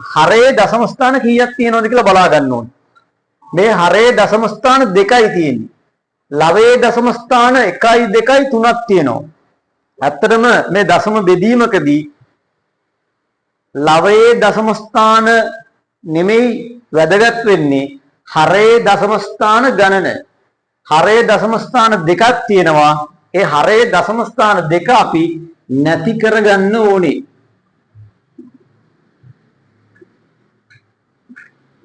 හරේ දශම ස්ථාන කීයක් තියෙනවද කියලා බලා ගන්න ඕනේ. මේ හරේ දශම ස්ථාන දෙකයි තියෙන්නේ. ලවයේ දශම ස්ථාන 1 2 3ක් තියෙනවා. ඇත්තටම මේ දශම බෙදීමකදී ලවයේ දශම ස්ථාන නෙමෙයි වැදගත් වෙන්නේ හරේ දශම ස්ථාන ගණන. හරේ දශම ස්ථාන දෙකක් තියෙනවා. ඒ හරේ දශම ස්ථාන දෙක අපි නැති කරගන්න ඕනේ.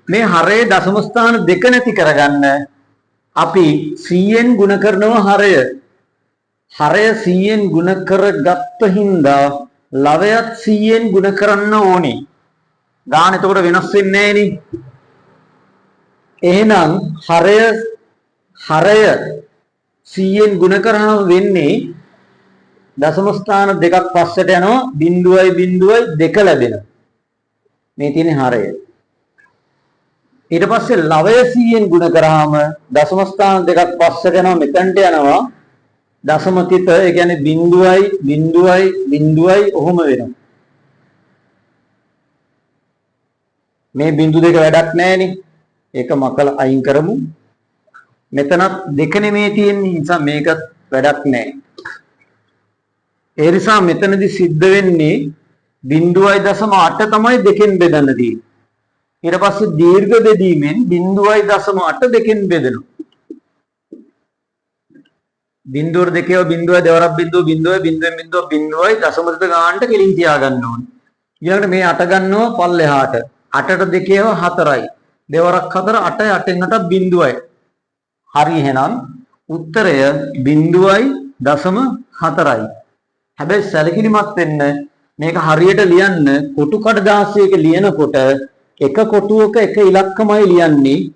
මේ හරේ දශම ස්ථාන දෙක නැති කරගන්න අපි 100න් ගුණ කරනවා හරය. හරය 100න් ගුණ කරගත්ත හින්දා ලවයත් 100න් ගුණ කරන්න ඕනේ. ගාන එතකොට වෙනස් වෙන්නේ නැහැ නේ. එහෙනම් හරය 100න් ගුණ කරනම වෙන්නේ දශම ස්ථාන දෙකක් පස්සට යනවා 0.02 ලැබෙනවා. මේ තියෙන්නේ හරය. ඊට පස්සේ ලවය 100න් ගුණ කරාම දශම ස්ථාන දෙකක් පස්සට යනවා මෙතනට යනවා දශම තිත ඒ කියන්නේ 0.0.0 ඔහොම වෙනවා. මේ බිංදු දෙක වැඩක් නැහැ නේ. ඒක මකල අයින් කරමු. මෙතනත් දෙක නෙමේ තියෙන්නේ නිසා මේකත් වැඩක් නැහැ. ඒ නිසා මෙතනදි සිද්ධ වෙන්නේ 0.8 තමයි දෙකෙන් බෙදන්න තියෙන්නේ. ඊට පස්සේ දීර්ඝ බෙදීමෙන් 0.8 දෙකෙන් බෙදෙනවා. 0.2 බිංදුවයි දෙවරක් බිංදුව බිංදුවයි බිංදුවෙන් බිංදුව බිංදුවයි දශම තිත ගන්නට කෙලින් තියා ගන්න ඕනේ. ඊළඟට මේ 8 ගන්නවා පල්ලෙහාට. 8ට 2ව 4යි. දෙවරක් 4 8යි 8න් 8ක් බිංදුවයි. හරි එහෙනම් උත්තරය 0.4යි. හැබැයි සැලකිලිමත් වෙන්න මේක හරියට ලියන්න කොටු කඩදාසියක ලියනකොට එක කොටුවක එක ඉලක්කමයි ලියන්නේ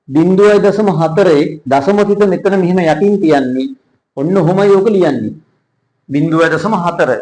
0.4 දශම තිත මෙතන මෙහෙම යටින් තියන්නේ ඔන්න ඔහොමයි ඔක ලියන්නේ 0.4